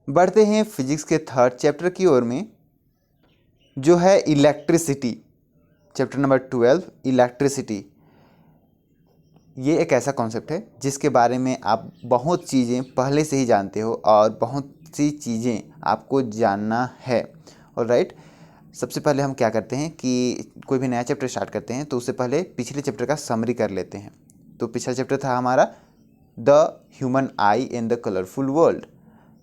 बढ़ते हैं फिजिक्स के थर्ड चैप्टर की ओर में, जो है इलेक्ट्रिसिटी। Chapter number 12 electricity. ये एक ऐसा कॉन्सेप्ट है जिसके बारे में आप बहुत चीज़ें पहले से ही जानते हो और बहुत सी चीज़ें आपको जानना है। ऑलराइट, सबसे पहले हम क्या करते हैं कि कोई भी नया चैप्टर स्टार्ट करते हैं तो उससे पहले पिछले चैप्टर का समरी कर लेते हैं। तो पिछला चैप्टर था हमारा the human I in the colourful world.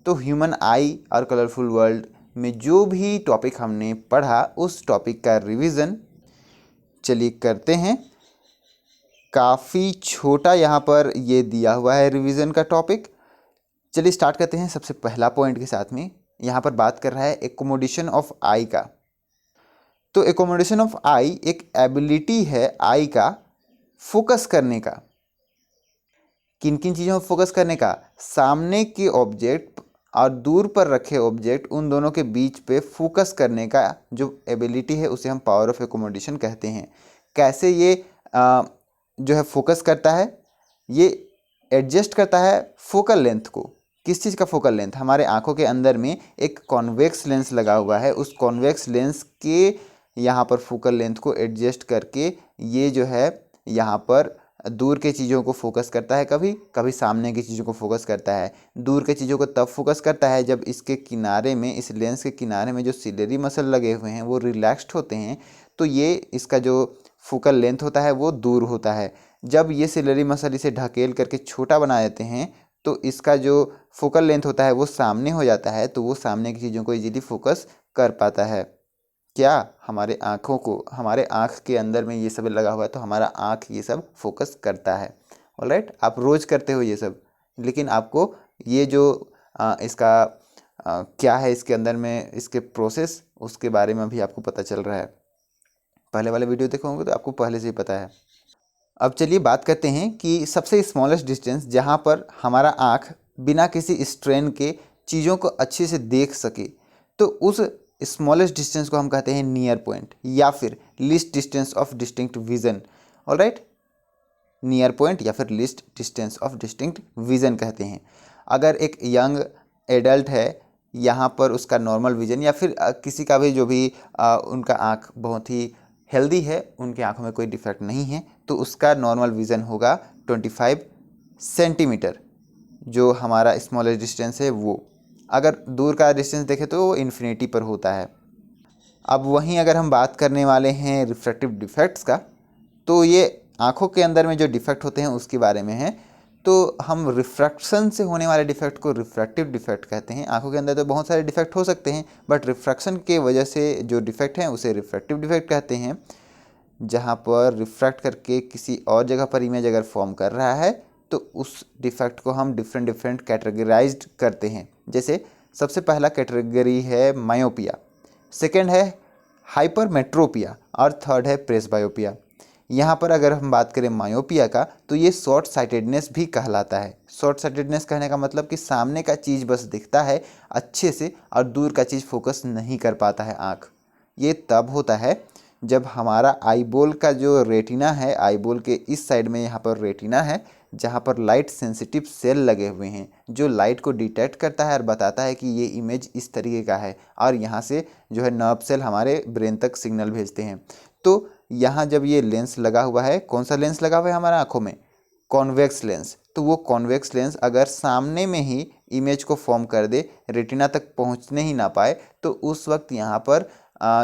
तो ह्यूमन आई और कलरफुल वर्ल्ड में जो भी टॉपिक हमने पढ़ा उस टॉपिक का रिवीजन चलिए करते हैं। काफ़ी छोटा यहाँ पर ये दिया हुआ है रिवीजन का टॉपिक। चलिए स्टार्ट करते हैं सबसे पहला पॉइंट के साथ में। यहाँ पर बात कर रहा है एकोमोडेशन ऑफ आई का। तो एकोमोडेशन ऑफ आई एक एबिलिटी है आई का फोकस करने का। किन किन चीज़ों पर फोकस करने का? सामने के ऑब्जेक्ट और दूर पर रखे ऑब्जेक्ट, उन दोनों के बीच पे फोकस करने का जो एबिलिटी है उसे हम पावर ऑफ एकोमोडेशन कहते हैं। कैसे ये जो है फोकस करता है? ये एडजस्ट करता है फोकल लेंथ को। किस चीज़ का फोकल लेंथ? हमारे आंखों के अंदर में एक कॉन्वेक्स लेंस लगा हुआ है, उस कॉन्वेक्स लेंस के यहाँ पर फोकल लेंथ को एडजस्ट करके ये जो है यहाँ पर दूर के चीज़ों को फोकस करता है, कभी कभी सामने की चीज़ों को फोकस करता है। दूर के चीज़ों को तब फोकस करता है जब इसके किनारे में, इस लेंस के किनारे में जो सिलेरी मसल लगे हुए हैं वो रिलैक्स्ड होते हैं, तो ये इसका जो फोकल लेंथ होता है वो दूर होता है। जब ये सिलेरी मसल इसे ढकेल करके छोटा बना देते हैं तो इसका जो फोकल लेंथ होता है वो सामने हो जाता है, तो वो सामने की चीज़ों को इजीली फोकस कर पाता है। क्या? हमारे आँखों को, हमारे आँख के अंदर में ये सब लगा हुआ है तो हमारा आँख ये सब फोकस करता है। ऑलराइट, आप रोज़ करते हो ये सब, लेकिन आपको ये जो इसका क्या है इसके अंदर में, इसके प्रोसेस, उसके बारे में भी आपको पता चल रहा है। पहले वाले वीडियो देखे होंगे तो आपको पहले से ही पता है। अब चलिए बात करते हैं कि सबसे स्मॉलेस्ट डिस्टेंस जहाँ पर हमारा आँख बिना किसी स्ट्रेन के चीज़ों को अच्छे से देख सके, तो उस स्मॉलेस्ट डिस्टेंस को हम कहते हैं नियर पॉइंट या फिर least distance of distinct vision. Alright, near point या फिर least distance of distinct vision कहते हैं। अगर एक यंग एडल्ट है, यहाँ पर उसका नॉर्मल विजन या फिर किसी का भी जो भी उनका आँख बहुत ही हेल्दी है, उनकी आँखों में कोई डिफेक्ट नहीं है, तो उसका नॉर्मल विज़न होगा 25 सेंटीमीटर, जो हमारा स्मॉलेस्ट डिस्टेंस है वो। अगर दूर का डिस्टेंस देखें तो वो इन्फिनिटी पर होता है। अब वहीं अगर हम बात करने वाले हैं रिफ्रैक्टिव डिफेक्ट्स का, तो ये आँखों के अंदर में जो डिफेक्ट होते हैं उसके बारे में है। तो हम रिफ्रैक्शन से होने वाले डिफेक्ट को रिफ्रैक्टिव डिफेक्ट कहते हैं। आंखों के अंदर तो बहुत सारे डिफेक्ट हो सकते हैं, बट रिफ्रैक्शन के वजह से जो डिफेक्ट हैं उसे रिफ्रैक्टिव डिफेक्ट कहते हैं। जहाँ पर रिफ्रैक्ट करके किसी और जगह पर इमेज अगर फॉर्म कर रहा है तो उस डिफेक्ट को हम डिफरेंट कैटेगराइज्ड करते हैं। जैसे सबसे पहला कैटेगरी है मायोपिया, सेकेंड है हाइपरमेट्रोपिया और थर्ड है प्रेसबायोपिया। यहाँ पर अगर हम बात करें मायोपिया का, तो ये शॉर्ट साइटेडनेस भी कहलाता है। शॉर्ट साइटेडनेस कहने का मतलब कि सामने का चीज़ बस दिखता है अच्छे से और दूर का चीज़ फोकस नहीं कर पाता है आँख। ये तब होता है जब हमारा आईबॉल का जो रेटिना है, आईबॉल के इस साइड में यहाँ पर रेटिना है जहाँ पर लाइट सेंसिटिव सेल लगे हुए हैं, जो लाइट को डिटेक्ट करता है और बताता है कि ये इमेज इस तरीके का है, और यहाँ से जो है नर्व सेल हमारे ब्रेन तक सिग्नल भेजते हैं। तो यहाँ जब ये लेंस लगा हुआ है, कौन सा लेंस लगा हुआ है हमारा आँखों में? Convex lens. तो वो कॉन्वेक्स लेंस अगर सामने में ही इमेज को फॉर्म कर दे, रेटिना तक पहुँचने ही ना पाए, तो उस वक्त यहाँ पर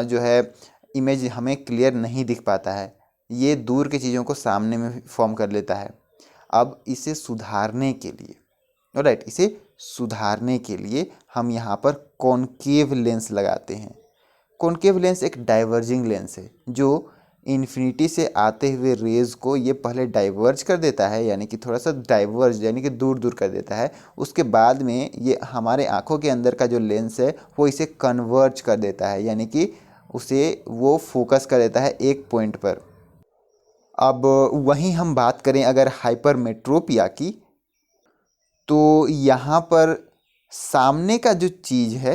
जो है इमेज हमें क्लियर नहीं दिख पाता है। ये दूर की चीज़ों को सामने में फॉर्म कर लेता है। अब इसे सुधारने के लिए, ऑलराइट, इसे सुधारने के लिए हम यहाँ पर कॉनकेव लेंस लगाते हैं। कॉनकेव लेंस एक डाइवर्जिंग लेंस है जो इन्फिनिटी से आते हुए रेज़ को ये पहले डाइवर्ज कर देता है, यानी कि थोड़ा सा डाइवर्ज यानी कि दूर दूर कर देता है। उसके बाद में ये हमारे आँखों के अंदर का जो लेंस है वो इसे कन्वर्ज कर देता है, यानी कि उसे वो फोकस कर देता है एक पॉइंट पर। अब वहीं हम बात करें अगर हाइपरमेट्रोपिया की, तो यहाँ पर सामने का जो चीज़ है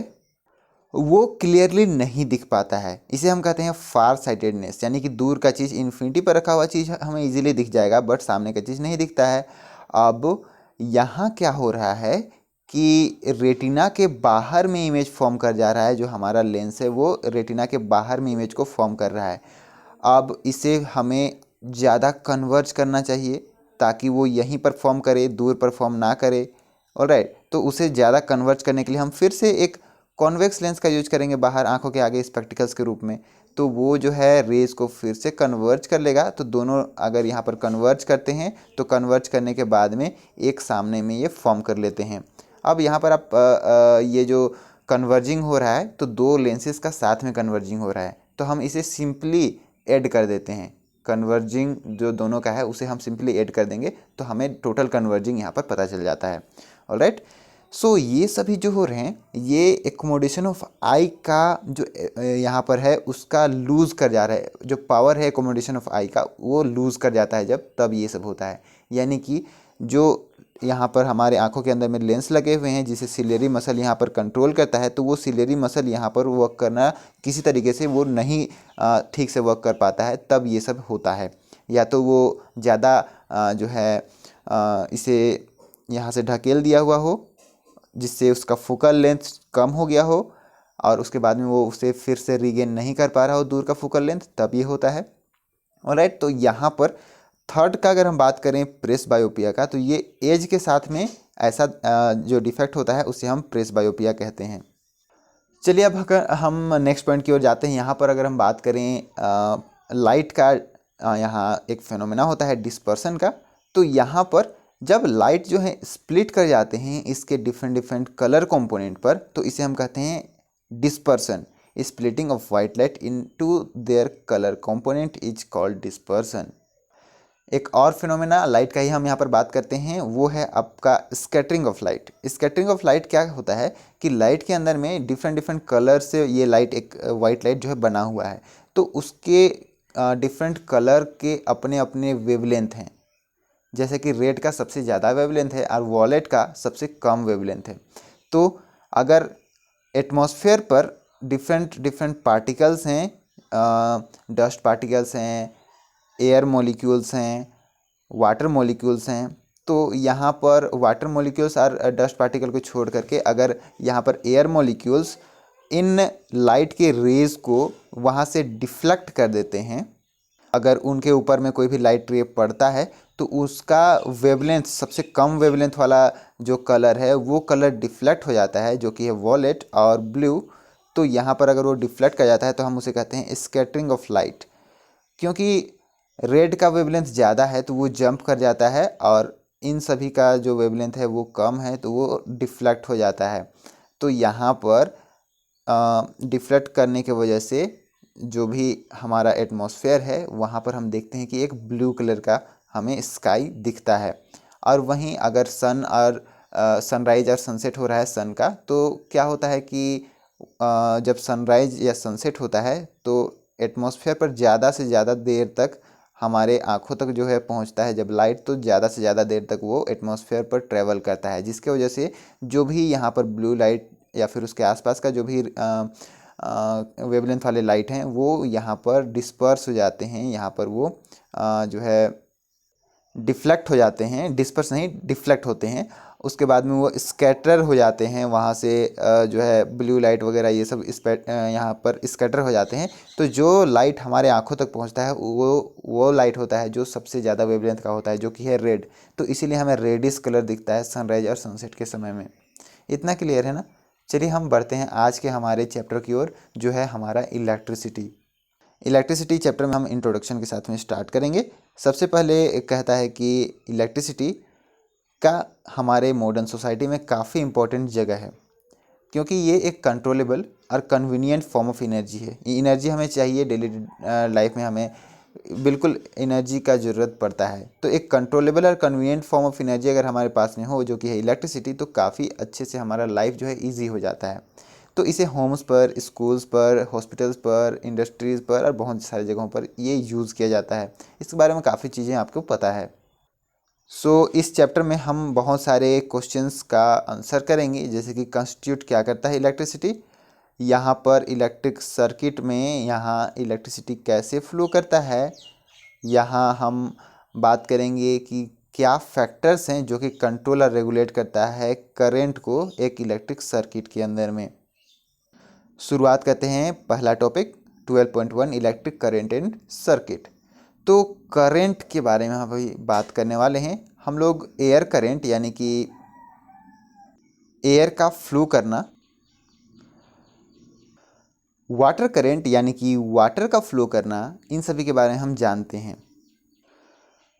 वो क्लियरली नहीं दिख पाता है। इसे हम कहते हैं फार साइटेडनेस, यानी कि दूर का चीज़, इन्फिनिटी पर रखा हुआ चीज़ हमें इजीली दिख जाएगा बट सामने का चीज़ नहीं दिखता है। अब यहाँ क्या हो रहा है कि रेटिना के बाहर में इमेज फॉर्म कर जा रहा है, जो हमारा लेंस है वो रेटिना के बाहर में इमेज को फॉर्म कर रहा है। अब इसे हमें ज़्यादा कन्वर्ज करना चाहिए ताकि वो यहीं पर फॉर्म करे, दूर पर फॉर्म ना करे। ऑलराइट, तो उसे ज़्यादा कन्वर्ज करने के लिए हम फिर से एक कॉन्वेक्स लेंस का यूज करेंगे बाहर आंखों के आगे स्पेक्टिकल्स के रूप में। तो वो जो है रेज को फिर से कन्वर्ज कर लेगा। तो दोनों अगर यहाँ पर कन्वर्ज करते हैं तो कन्वर्ज करने के बाद में एक सामने में ये फॉर्म कर लेते हैं। अब यहाँ पर आप ये जो कन्वर्जिंग हो रहा है तो दो लेंसेज का साथ में कन्वर्जिंग हो रहा है, तो हम इसे सिंपली ऐड कर देते हैं। कन्वर्जिंग जो दोनों का है उसे हम सिंपली ऐड कर देंगे तो हमें टोटल कन्वर्जिंग यहाँ पर पता चल जाता है। ऑलराइट, सो ये सभी जो हो रहे हैं ये एकोमोडेशन ऑफ आई का जो यहाँ पर है उसका लूज़ कर जा रहा है। जो पावर है एकोमोडेशन ऑफ आई का वो लूज़ कर जाता है जब, तब ये सब होता है। यानी कि जो यहाँ पर हमारे आंखों के अंदर में लेंस लगे हुए हैं जिसे सिलेरी मसल यहाँ पर कंट्रोल करता है, तो वो सिलेरी मसल यहाँ पर वर्क करना किसी तरीके से वो नहीं ठीक से वर्क कर पाता है, तब ये सब होता है। या तो वो ज़्यादा जो है इसे यहाँ से ढकेल दिया हुआ हो जिससे उसका फोकल लेंथ कम हो गया हो और उसके बाद में वो उसे फिर से रीगेन नहीं कर पा रहा हो दूर का फोकल लेंथ, तब ये होता है। ऑलराइट, तो यहाँ पर थर्ड का अगर हम बात करें प्रेस बायोपिया का, तो ये एज के साथ में ऐसा जो डिफेक्ट होता है उसे हम प्रेस बायोपिया कहते हैं। चलिए अब अगर हम नेक्स्ट पॉइंट की ओर जाते हैं। यहाँ पर अगर हम बात करें लाइट का, यहाँ एक फिनोमेना होता है डिस्पर्सन का। तो यहाँ पर जब लाइट जो है स्प्लिट कर जाते हैं इसके डिफरेंट डिफरेंट कलर कंपोनेंट पर, तो इसे हम कहते हैं dispersion. Splitting of white light into their colour component is called dispersion. एक और फिनोमेना लाइट का ही हम यहाँ पर बात करते हैं, वो है आपका scattering of light. Scattering of light क्या होता है कि लाइट के अंदर में डिफरेंट डिफरेंट कलर से ये लाइट, एक वाइट लाइट जो है बना हुआ है, तो उसके डिफरेंट कलर के अपने अपने वेवलेंथ हैं। जैसे कि रेड का सबसे ज़्यादा वेवलेंथ है और वॉयलेट का सबसे कम वेवलेंथ है। तो अगर एटमॉस्फेयर पर डिफरेंट डिफरेंट पार्टिकल्स हैं, डस्ट पार्टिकल्स हैं, एयर मॉलिक्यूल्स हैं, वाटर मॉलिक्यूल्स हैं, तो यहाँ पर वाटर मॉलिक्यूल्स और डस्ट पार्टिकल को छोड़ करके अगर यहाँ पर एयर मॉलिक्यूल्स इन लाइट के रेज को वहाँ से डिफ्लेक्ट कर देते हैं, अगर उनके ऊपर में कोई भी लाइट रे पड़ता है तो उसका वेवलेंथ, सबसे कम वेवलेंथ वाला जो कलर है वो कलर डिफ्लेक्ट हो जाता है, जो कि है वॉलेट और ब्लू। तो यहाँ पर अगर वो डिफ्लेक्ट कर जाता है तो हम उसे कहते हैं स्कैटरिंग ऑफ लाइट। क्योंकि रेड का वेवलेंथ ज़्यादा है तो वो जंप कर जाता है और इन सभी का जो वेवलेंथ है वो कम है तो वो डिफ्लेक्ट हो जाता है। तो यहाँ पर डिफ्लेक्ट करने की वजह से जो भी हमारा एटमॉस्फेयर है वहाँ पर हम देखते हैं कि एक ब्लू कलर का हमें स्काई दिखता है। और वहीं अगर सन और सनराइज और सनसेट हो रहा है सन का, तो क्या होता है कि जब सनराइज या सनसेट होता है तो एटमॉस्फेयर पर ज़्यादा से ज़्यादा देर तक हमारे आँखों तक जो है पहुंचता है जब लाइट, तो ज़्यादा से ज़्यादा देर तक वो एटमॉस्फेयर पर ट्रैवल करता है, जिसके वजह से जो भी यहाँ पर ब्लू लाइट या फिर उसके आसपास का जो भी वेवलेंथ वाले लाइट हैं वो यहाँ पर डिस्पर्स हो जाते हैं, यहाँ पर वो जो है डिफ्लेक्ट हो जाते हैं, डिस्पर्स नहीं डिफ्लेक्ट होते हैं। उसके बाद में वो स्कैटर हो जाते हैं, वहाँ से जो है ब्लू लाइट वगैरह ये सब यहाँ पर स्कैटर हो जाते हैं। तो जो लाइट हमारे आँखों तक पहुँचता है वो लाइट होता है जो सबसे ज़्यादा वेवलेंथ का होता है, जो कि है रेड। तो इसीलिए हमें रेडिश कलर दिखता है सनराइज और सनसेट के समय में। इतना क्लियर है ना। चलिए हम बढ़ते हैं आज के हमारे चैप्टर की ओर, जो है हमारा इलेक्ट्रिसिटी। इलेक्ट्रिसिटी चैप्टर में हम इंट्रोडक्शन के साथ में स्टार्ट करेंगे। सबसे पहले कहता है कि इलेक्ट्रिसिटी का हमारे मॉडर्न सोसाइटी में काफ़ी इम्पोर्टेंट जगह है, क्योंकि ये एक कंट्रोलेबल और कन्वीनियंट फॉर्म ऑफ एनर्जी है। ये एनर्जी हमें चाहिए डेली लाइफ में, हमें बिल्कुल एनर्जी का ज़रूरत पड़ता है। तो एक कंट्रोलेबल और कन्वीनियंट फॉर्म ऑफ एनर्जी अगर हमारे पास में हो, जो कि है इलेक्ट्रिसिटी, तो काफ़ी अच्छे से हमारा लाइफ जो है ईजी हो जाता है। तो इसे होम्स पर, स्कूल्स पर, हॉस्पिटल्स पर, इंडस्ट्रीज़ पर और बहुत सारी जगहों पर ये यूज़ किया जाता है। इसके बारे में काफ़ी चीज़ें आपको पता है। इस चैप्टर में हम बहुत सारे क्वेश्चंस का आंसर करेंगे, जैसे कि कंस्टिट्यूट क्या करता है इलेक्ट्रिसिटी, यहाँ पर इलेक्ट्रिक सर्किट में यहाँ इलेक्ट्रिसिटी कैसे फ्लो करता है, यहाँ हम बात करेंगे कि क्या फैक्टर्स हैं जो कि कंट्रोल और रेगुलेट करता है करंट को एक इलेक्ट्रिक सर्किट के अंदर में। शुरुआत करते हैं पहला topic 12.1 electric current and circuit. तो करंट के बारे में हम अभी बात करने वाले हैं। हम लोग एयर करंट यानी कि एयर का फ्लो करना, वाटर करंट यानी कि वाटर का फ्लो करना, इन सभी के बारे में हम जानते हैं।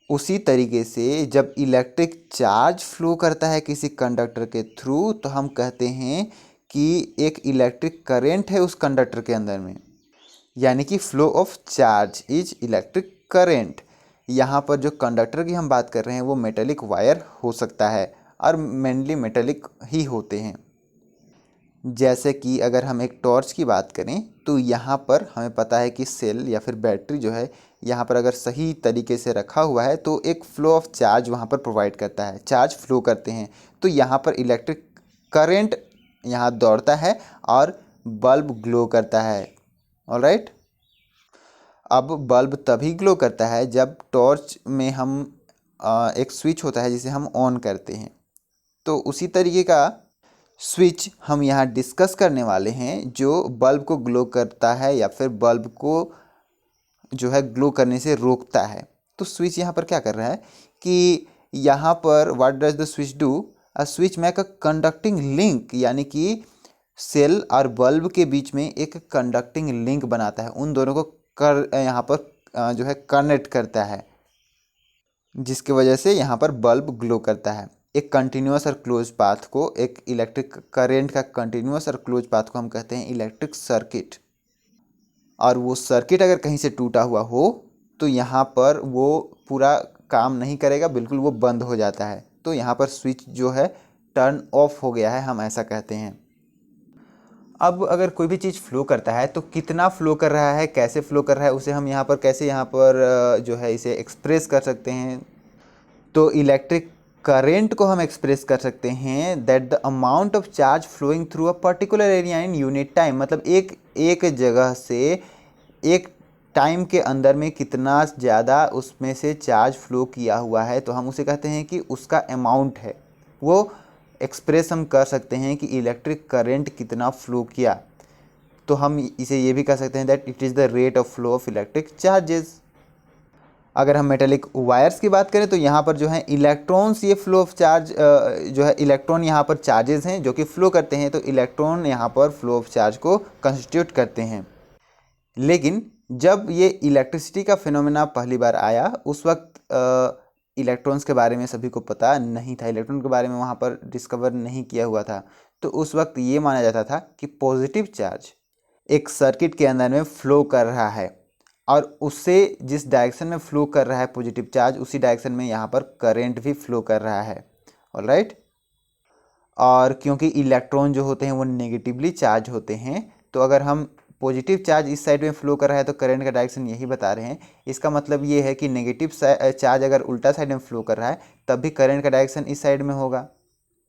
उसी तरीके से जब इलेक्ट्रिक चार्ज फ्लो करता है किसी कंडक्टर के थ्रू तो हम कहते हैं कि एक इलेक्ट्रिक करंट है उस कंडक्टर के अंदर में, यानी कि flow of charge is electric current. यहाँ पर जो कंडक्टर की हम बात कर रहे हैं वो मेटेलिक वायर हो सकता है और मेनली मेटेलिक ही होते हैं। जैसे कि अगर हम एक टॉर्च की बात करें तो यहाँ पर हमें पता है कि सेल या फिर बैटरी जो है यहाँ पर अगर सही तरीके से रखा हुआ है तो एक फ्लो ऑफ चार्ज वहाँ पर प्रोवाइड करता है, चार्ज फ्लो करते हैं। तो यहाँ पर इलेक्ट्रिक करंट यहाँ दौड़ता है और बल्ब ग्लो करता है। ऑलराइट, अब बल्ब तभी ग्लो करता है जब टॉर्च में हम एक स्विच होता है जिसे हम ऑन करते हैं। तो उसी तरीके का स्विच हम यहाँ डिस्कस करने वाले हैं जो बल्ब को ग्लो करता है या फिर बल्ब को जो है ग्लो करने से रोकता है। तो स्विच यहाँ पर क्या कर रहा है कि यहाँ पर what does the switch do, a switch make a conducting link, यानी कि सेल और बल्ब के बीच में एक कंडक्टिंग लिंक बनाता है, उन दोनों को यहाँ पर जो है कनेक्ट करता है, जिसकी वजह से यहाँ पर बल्ब ग्लो करता है। एक कंटिन्यूअस और क्लोज पाथ को, एक इलेक्ट्रिक करंट का कंटिन्यूअस और क्लोज पाथ को हम कहते हैं इलेक्ट्रिक सर्किट। और वो सर्किट अगर कहीं से टूटा हुआ हो तो यहाँ पर वो पूरा काम नहीं करेगा, बिल्कुल वो बंद हो जाता है। तो यहाँ पर स्विच जो है टर्न ऑफ हो गया है, हम ऐसा कहते हैं। अब अगर कोई भी चीज़ फ्लो करता है तो कितना फ्लो कर रहा है, कैसे फ्लो कर रहा है, उसे हम यहाँ पर कैसे यहाँ पर जो है इसे एक्सप्रेस कर सकते हैं। तो इलेक्ट्रिक करंट को हम एक्सप्रेस कर सकते हैं that the amount of charge flowing through a particular area in unit time, मतलब एक जगह से एक टाइम के अंदर में कितना ज़्यादा उसमें से चार्ज फ्लो किया हुआ है, तो हम उसे कहते हैं कि उसका अमाउंट है। वो एक्सप्रेस हम कर सकते हैं कि इलेक्ट्रिक करंट कितना फ्लो किया। तो हम इसे ये भी कह सकते हैं that it is the rate of flow of electric charges. अगर हम मेटेलिक वायर्स की बात करें तो यहाँ पर जो है इलेक्ट्रॉन्स, ये फ्लो ऑफ चार्ज जो है इलेक्ट्रॉन यहाँ पर चार्जेस हैं जो कि फ्लो करते हैं, तो इलेक्ट्रॉन यहाँ पर फ्लो ऑफ चार्ज को कंस्टिट्यूट करते हैं। लेकिन जब ये इलेक्ट्रिसिटी का फिनोमेना पहली बार आया उस वक्त इलेक्ट्रॉन्स के बारे में सभी को पता नहीं था, इलेक्ट्रॉन के बारे में वहाँ पर डिस्कवर नहीं किया हुआ था। तो उस वक्त ये माना जाता था कि पॉजिटिव चार्ज एक सर्किट के अंदर में फ्लो कर रहा है और उससे जिस डायरेक्शन में फ्लो कर रहा है पॉजिटिव चार्ज, उसी डायरेक्शन में यहाँ पर करंट भी फ्लो कर रहा है। ऑलराइट, और क्योंकि इलेक्ट्रॉन जो होते हैं वो नेगेटिवली चार्ज होते हैं, तो अगर हम पॉजिटिव चार्ज इस साइड में फ्लो कर रहा है तो करंट का डायरेक्शन यही बता रहे हैं। इसका मतलब ये है कि नेगेटिव चार्ज अगर उल्टा साइड में फ्लो कर रहा है तब भी करंट का डायरेक्शन इस साइड में होगा,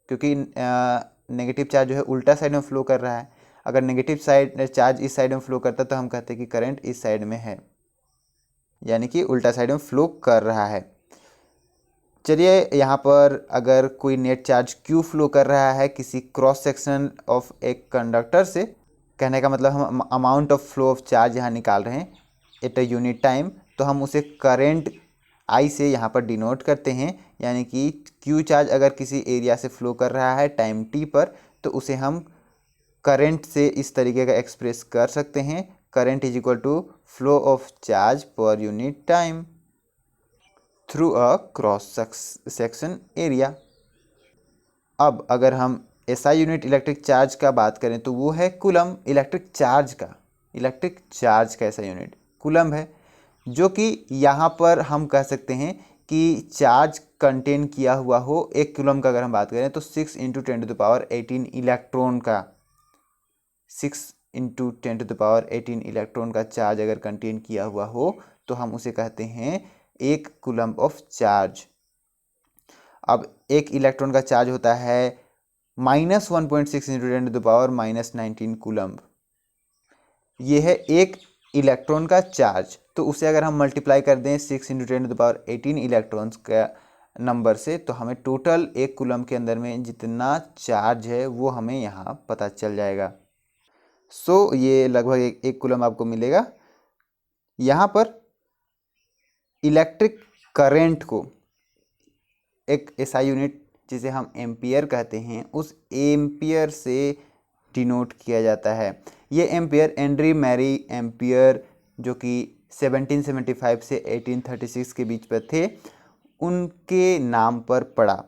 क्योंकि नेगेटिव चार्ज जो है उल्टा साइड में फ्लो कर रहा है। अगर नेगेटिव साइड चार्ज इस साइड में फ्लो करता है तो हम कहते हैं कि करंट इस साइड में है, यानी कि उल्टा साइड में फ्लो कर रहा है। चलिए यहाँ पर अगर कोई नेट चार्ज क्यू फ्लो कर रहा है किसी क्रॉस सेक्शन ऑफ एक कंडक्टर से, कहने का मतलब हम amount of flow of charge यहाँ निकाल रहे हैं एट अ यूनिट टाइम, तो हम उसे करंट आई से यहाँ पर डिनोट करते हैं। यानी कि क्यू चार्ज अगर किसी एरिया से फ्लो कर रहा है टाइम टी पर तो उसे हम करंट से इस तरीके का एक्सप्रेस कर सकते हैं, current is equal to flow of charge per unit time through a cross section area. अब अगर हम एसआई यूनिट इलेक्ट्रिक चार्ज का बात करें तो वो है कूलम। इलेक्ट्रिक चार्ज का ऐसा यूनिट कूलम है, जो कि यहाँ पर हम कह सकते हैं कि चार्ज कंटेन किया हुआ हो। एक कूलम का अगर हम बात करें तो 6 × 10⁻18 इलेक्ट्रॉन का 6 × 10⁻18 इलेक्ट्रॉन का चार्ज अगर कंटेन किया हुआ हो तो हम उसे कहते हैं एक कूलम ऑफ चार्ज। अब एक इलेक्ट्रॉन का चार्ज होता है -1.6 × 10⁻−19 कूलम। ये है एक इलेक्ट्रॉन का चार्ज। तो उसे अगर हम मल्टीप्लाई कर दें 6 × 10⁻18 इलेक्ट्रॉन्स का नंबर से, तो हमें टोटल एक कूलम के अंदर में जितना चार्ज है वो हमें यहाँ पता चल जाएगा। सो ये लगभग एक कूलम आपको मिलेगा। यहाँ पर इलेक्ट्रिक करंट को एक एसआई यूनिट जिसे हम एम्पियर कहते हैं, उस एम्पियर से डिनोट किया जाता है। ये एम्पियर एंड्री मैरी एम्पियर जो कि 1775 से 1836 के बीच पर थे, उनके नाम पर पड़ा,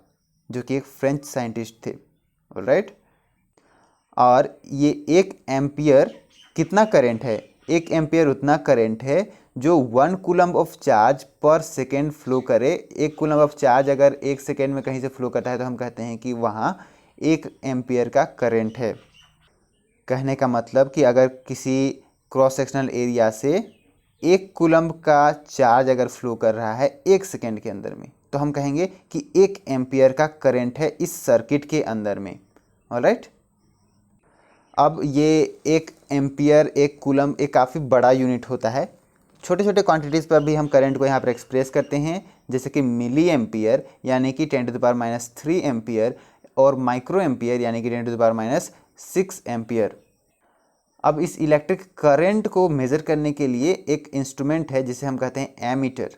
जो कि एक फ्रेंच साइंटिस्ट थे। ऑलराइट, और ये एक एम्पियर कितना करंट है? एक एम्पियर उतना करंट है जो 1 कूलम ऑफ चार्ज पर सेकेंड फ्लो करे। 1 कूलम ऑफ चार्ज अगर 1 सेकेंड में कहीं से फ्लो करता है तो हम कहते हैं कि वहाँ 1 एम्पियर का करंट है। कहने का मतलब कि अगर किसी क्रॉस सेक्शनल एरिया से 1 कूलम का चार्ज अगर फ्लो कर रहा है 1 सेकेंड के अंदर में, तो हम कहेंगे कि 1 एम्पियर का करंट है इस सर्किट के अंदर में। ऑलराइट, अब ये 1 एम्पियर 1 कूलम एक काफ़ी बड़ा यूनिट होता है। छोटे छोटे क्वांटिटीज़ पर भी हम करंट को यहाँ पर एक्सप्रेस करते हैं, जैसे कि मिली एम्पियर यानी कि 10⁻³ एम्पियर, और माइक्रो एम्पियर यानी कि 10⁻6 एम्पियर। अब इस इलेक्ट्रिक करंट को मेज़र करने के लिए एक इंस्ट्रूमेंट है जिसे हम कहते हैं एमीटर।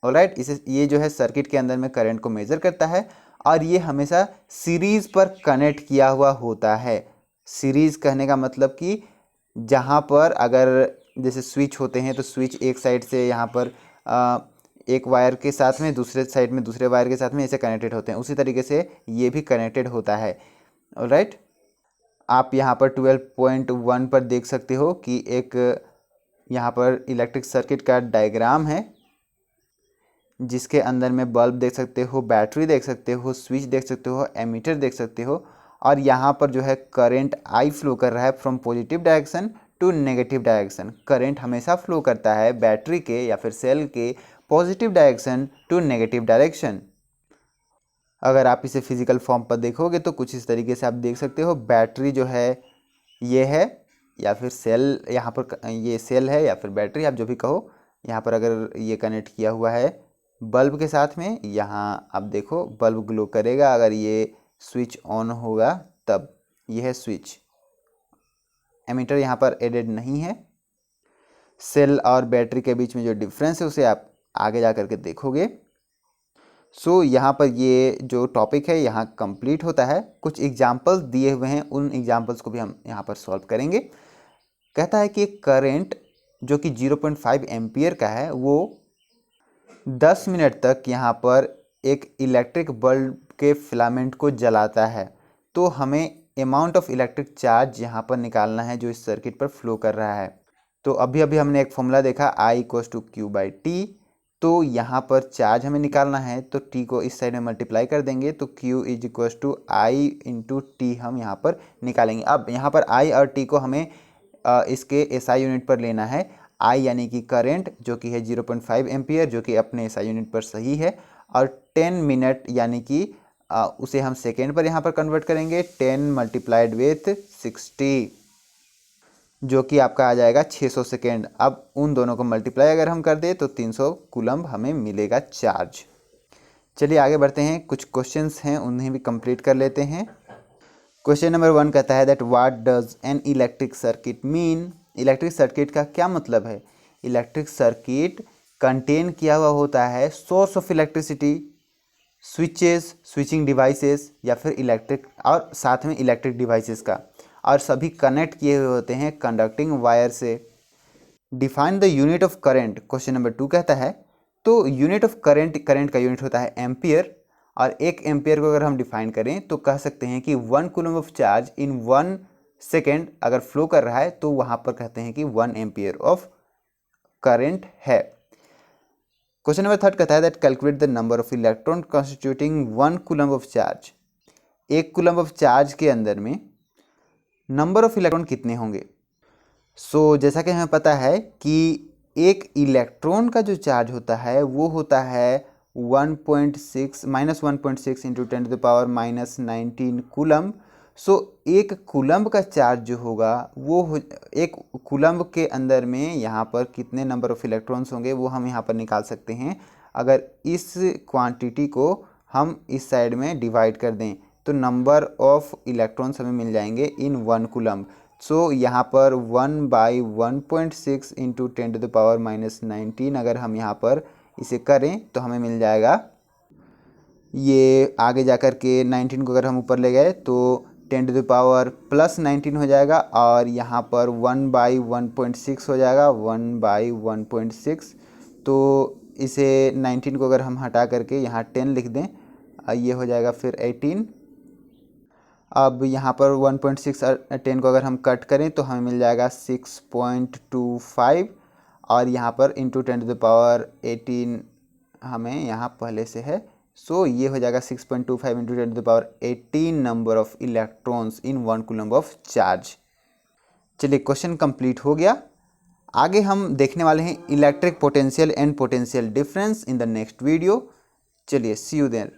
ऑलराइट, ये जो है सर्किट के अंदर में करंट को मेज़र करता है, और ये हमेशा सीरीज़ पर कनेक्ट किया हुआ होता है। सीरीज़ कहने का मतलब कि जहाँ पर अगर जैसे स्विच होते हैं तो स्विच एक साइड से यहाँ पर एक वायर के साथ में, दूसरे साइड में दूसरे वायर के साथ में ऐसे कनेक्टेड होते हैं, उसी तरीके से ये भी कनेक्टेड होता है। ऑलराइट, आप यहाँ पर 12.1 पर देख सकते हो कि एक यहाँ पर इलेक्ट्रिक सर्किट का डायग्राम है, जिसके अंदर में बल्ब देख सकते हो, बैटरी देख सकते हो, स्विच देख सकते हो, एमीटर देख सकते हो, और यहाँ पर जो है करंट आई फ्लो कर रहा है from positive direction to negative direction. Current हमेशा फ्लो करता है बैटरी के या फिर सेल के positive direction to negative direction. अगर आप इसे फिजिकल फॉर्म पर देखोगे तो कुछ इस तरीके से आप देख सकते हो, बैटरी जो है ये है, या फिर सेल, यहाँ पर ये सेल है या फिर बैटरी, आप जो भी कहो। यहाँ पर अगर ये कनेक्ट किया हुआ है बल्ब के साथ में, यहाँ आप देखो बल्ब ग्लो करेगा अगर ये स्विच ऑन होगा तब। यह है स्विच। एमीटर यहाँ पर एडेड नहीं है। सेल और बैटरी के बीच में जो डिफरेंस है उसे आप आगे जा कर के देखोगे। सो यहाँ पर ये जो टॉपिक है यहाँ कंप्लीट होता है। कुछ एग्जाम्पल्स दिए हुए हैं, उन एग्जाम्पल्स को भी हम यहाँ पर सॉल्व करेंगे। कहता है कि एक करंट जो कि 0.5 एम्पियर का है वो 10 मिनट तक यहाँ पर एक इलेक्ट्रिक बल्ब के फिलामेंट को जलाता है। तो हमें अमाउंट ऑफ इलेक्ट्रिक चार्ज यहाँ पर निकालना है जो इस सर्किट पर फ्लो कर रहा है। तो अभी हमने एक फॉर्मूला देखा I = Q/T। तो यहाँ पर चार्ज हमें निकालना है तो T को इस साइड में मल्टीप्लाई कर देंगे तो Q = I × T हम यहाँ पर निकालेंगे। अब यहाँ पर I और T को हमें इसके SI यूनिट पर लेना है। I यानी कि करंट जो कि है 0.5 एम्पियर, जो कि अपने SI यूनिट पर सही है, और 10 मिनट यानी कि उसे हम सेकेंड पर यहाँ पर कन्वर्ट करेंगे। 10 × 60 जो कि आपका आ जाएगा 600 सेकेंड। अब उन दोनों को मल्टीप्लाई अगर हम कर दें तो 300 कूलम्ब हमें मिलेगा चार्ज। चलिए आगे बढ़ते हैं, कुछ क्वेश्चंस हैं उन्हें भी कंप्लीट कर लेते हैं। क्वेश्चन नंबर 1 कहता है that what does an electric circuit mean. Electric circuit का क्या मतलब है? इलेक्ट्रिक सर्किट कंटेन किया हुआ होता है source of electricity, switches, switching devices, या फिर इलेक्ट्रिक और साथ में इलेक्ट्रिक डिवाइसेस का, और सभी कनेक्ट किए हुए होते हैं कंडक्टिंग वायर से। Define the unit of current, question number 2 कहता है। तो यूनिट ऑफ करंट, करंट का यूनिट होता है एम्पियर, और 1 एम्पियर को अगर हम डिफाइन करें तो कह सकते हैं कि 1 coulomb of charge in 1 second अगर फ्लो कर रहा है तो वहाँ पर कहते हैं कि 1 एम्पियर ऑफ करंट है। क्वेश्चन नंबर 3 कहता है that calculate the number of electron constituting 1 coulomb of charge. 1 coulomb of charge के अंदर में नंबर ऑफ इलेक्ट्रॉन कितने होंगे? सो जैसा कि हमें पता है कि एक इलेक्ट्रॉन का जो चार्ज होता है वो होता है 1.6 × 10⁻⁻19 कूलम। सो 1 कूलम्ब का चार्ज जो होगा वो 1 कूलम्ब के अंदर में यहाँ पर कितने नंबर ऑफ इलेक्ट्रॉन्स होंगे वो हम यहाँ पर निकाल सकते हैं। अगर इस क्वांटिटी को हम इस साइड में डिवाइड कर दें तो नंबर ऑफ इलेक्ट्रॉन्स हमें मिल जाएंगे इन 1 कूलम्ब। सो यहाँ पर 1/1.6 इंटू 10⁻⁻19 अगर हम यहाँ पर इसे करें तो हमें मिल जाएगा, ये आगे जा कर के 19 को अगर हम ऊपर ले गए तो 10⁻+19 हो जाएगा और यहाँ पर 1/1.6 हो जाएगा, 1/1.6। तो इसे 19 को अगर हम हटा करके यहाँ 10 लिख दें, ये हो जाएगा फिर 18। अब यहाँ पर 1.6 और 10 को अगर हम कट करें तो हमें मिल जाएगा 6.25 और यहाँ पर इंटू 10⁻18 हमें यहाँ पहले से है। सो ये हो जाएगा 6.25 into 10⁻18 number of electrons in 1 coulomb of charge. चलिए क्वेश्चन कंप्लीट हो गया। आगे हम देखने वाले हैं electric potential and potential difference in the next video. चलिए सी यू देयर।